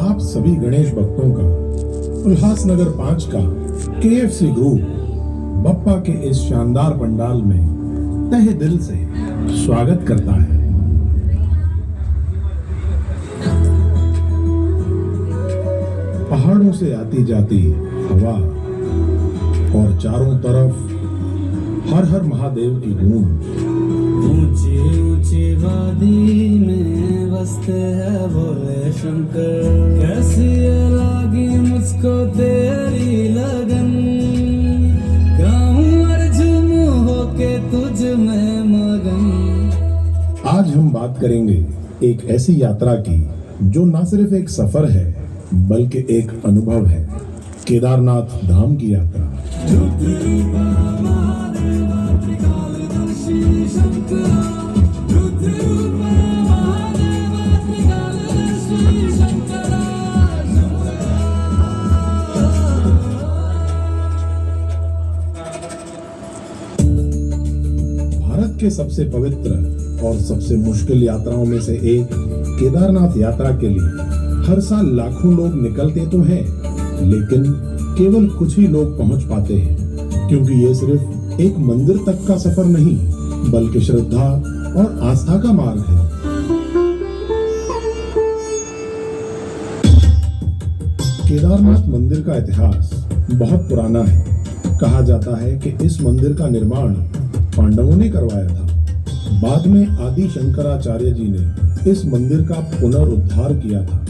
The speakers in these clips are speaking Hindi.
आप सभी गणेश भक्तों का उल्लासनगर 5 का KFC ग्रुप बप्पा के इस शानदार पंडाल में तहे दिल से स्वागत करता है। पहाड़ों से आती जाती हवा और चारों तरफ हर हर महादेव की गूंज। ऊंची ऊंची वादी में बसते हैं भोले शंकर, कैसी लगी मुझको तेरी लगन, गाऊं अर्जुन होके तुझ में मगन। आज हम बात करेंगे एक ऐसी यात्रा की जो न सिर्फ एक सफर है बल्कि एक अनुभव है, केदारनाथ धाम की यात्रा। भारत के सबसे पवित्र और सबसे मुश्किल यात्राओं में से एक केदारनाथ यात्रा के लिए हर साल लाखों लोग निकलते तो हैं, लेकिन केवल कुछ ही लोग पहुंच पाते हैं, क्योंकि ये सिर्फ एक मंदिर तक का सफर नहीं बल्कि श्रद्धा और आस्था का मार्ग है। केदारनाथ मंदिर का इतिहास बहुत पुराना है। कहा जाता है कि इस मंदिर का निर्माण पांडवों ने करवाया था। बाद में आदि शंकराचार्य जी ने इस मंदिर का पुनरुद्धार किया था।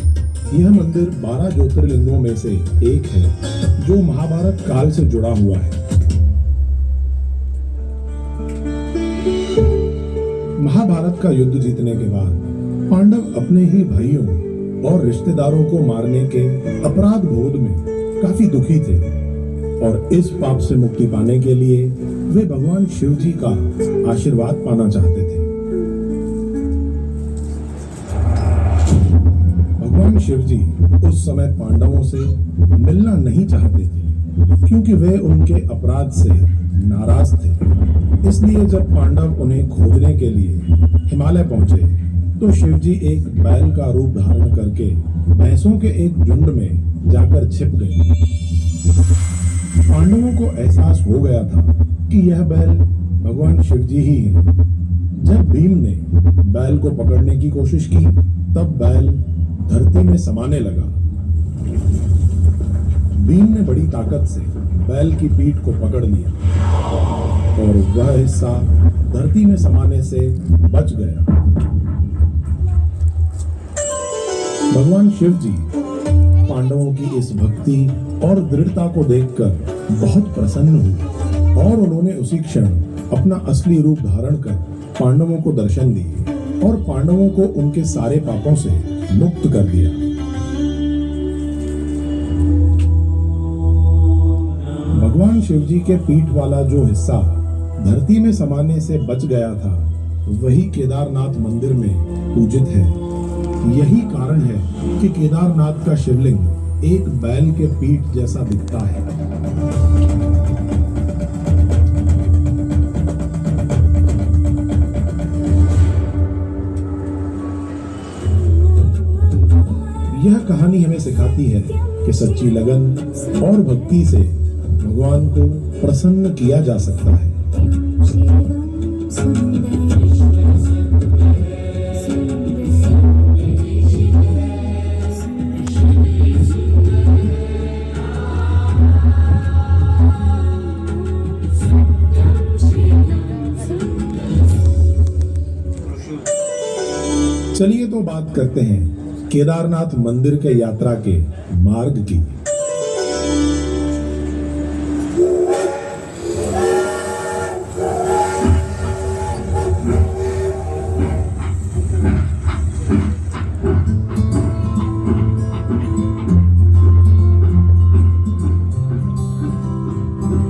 यह मंदिर 12 ज्योतिर्लिंगों में से एक है जो महाभारत काल से जुड़ा हुआ है। महाभारत का युद्ध जीतने के बाद पांडव अपने ही भाइयों और रिश्तेदारों को मारने के अपराध बोध में काफी दुखी थे और इस पाप से मुक्ति पाने के लिए वे भगवान शिव जी का आशीर्वाद पाना चाहते थे। भगवान शिव जी उस समय पांडवों से मिलना नहीं चाहते थे क्योंकि वे उनके अपराध से नाराज थे। इसलिए जब पांडव उन्हें खोजने के लिए हिमालय पहुंचे तो शिव जी एक बैल का रूप धारण करके भैंसों के एक झुंड में जाकर छिप गए। पांडवों को एहसास हो गया था कि यह बैल भगवान शिव जी ही है। जब भीम ने बैल को पकड़ने की कोशिश की तब बैल धरती में समाने लगा। भीम ने बड़ी ताकत से बैल की पीठ को पकड़ लिया और वह हिस्सा धरती में समाने से बच गया। भगवान शिव जी पांडवों की इस भक्ति और दृढ़ता को देखकर बहुत प्रसन्न हुए और उन्होंने उसी क्षण अपना असली रूप धारण कर पांडवों को दर्शन दिए और पांडवों को उनके सारे पापों से मुक्त कर दिया। भगवान शिव जी के पीठ वाला जो हिस्सा धरती में समाने से बच गया था वही केदारनाथ मंदिर में पूजित है। यही कारण है कि केदारनाथ का शिवलिंग एक बैल के पीठ जैसा दिखता है। यह कहानी हमें सिखाती है कि सच्ची लगन और भक्ति से भगवान को प्रसन्न किया जा सकता है। चलिए तो बात करते हैं केदारनाथ मंदिर के यात्रा के मार्ग की।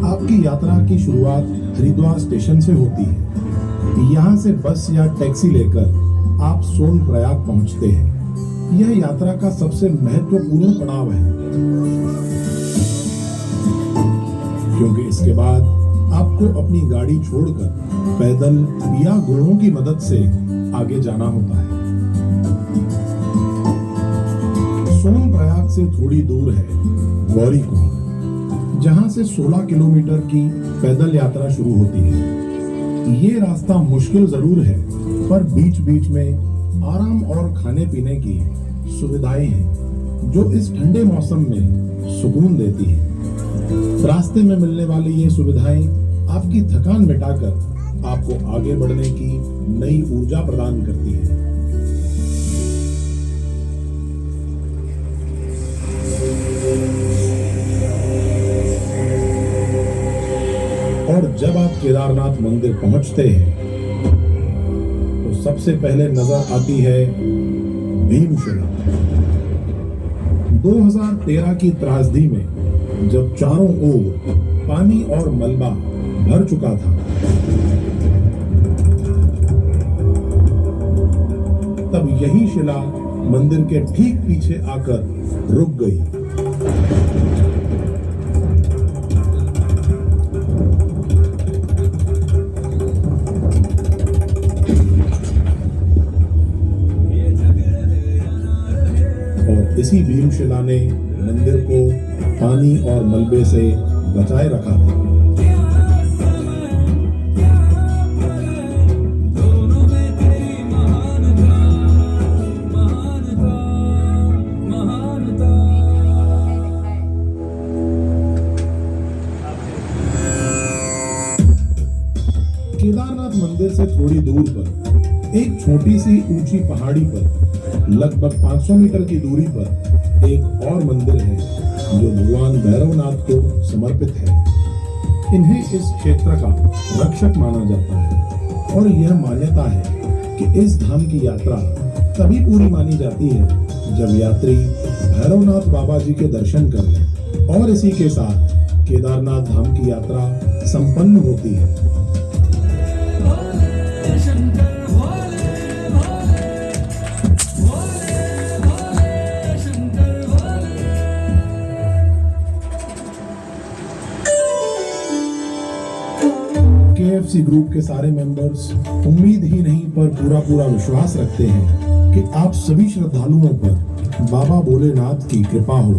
आपकी यात्रा की शुरुआत हरिद्वार स्टेशन से होती है। यहाँ से बस या टैक्सी लेकर आप सोनप्रयाग पहुंचते हैं। यह यात्रा का सबसे महत्वपूर्ण पड़ाव है क्योंकि इसके बाद आपको अपनी गाड़ी छोड़कर पैदल या घोड़ों की मदद से आगे जाना होता है। सोनप्रयाग से थोड़ी दूर है गौरीकुंड, जहां से 16 किलोमीटर की पैदल यात्रा शुरू होती है। ये रास्ता मुश्किल जरूर है, पर बीच बीच में आराम और खाने पीने की सुविधाएं हैं जो इस ठंडे मौसम में सुकून देती है। रास्ते में मिलने वाली ये सुविधाएं आपकी थकान मिटाकर आपको आगे बढ़ने की नई ऊर्जा प्रदान करती है। और जब आप केदारनाथ मंदिर पहुंचते हैं तो सबसे पहले नजर आती है भीमशिला। 2013 की त्रासदी में जब चारों ओर पानी और मलबा भर चुका था, तब यही शिला मंदिर के ठीक पीछे आकर रुक गई। और इसी भीमशिला ने मंदिर को पानी और मलबे से बचाए रखा था। केदारनाथ मंदिर से थोड़ी दूर पर एक छोटी सी ऊंची पहाड़ी पर लगभग 500 मीटर की दूरी पर एक और मंदिर है जो भगवान भैरवनाथ को समर्पित है। इन्हें इस क्षेत्र का रक्षक माना जाता है और यह मान्यता है कि इस धाम की यात्रा तभी पूरी मानी जाती है जब यात्री भैरवनाथ बाबा जी के दर्शन कर लें, और इसी के साथ केदारनाथ धाम की यात्रा संपन्न होती है। KFC ग्रुप के सारे मेंबर्स उम्मीद ही नहीं पर पूरा विश्वास रखते हैं कि आप सभी श्रद्धालुओं पर बाबा भोलेनाथ की कृपा हो।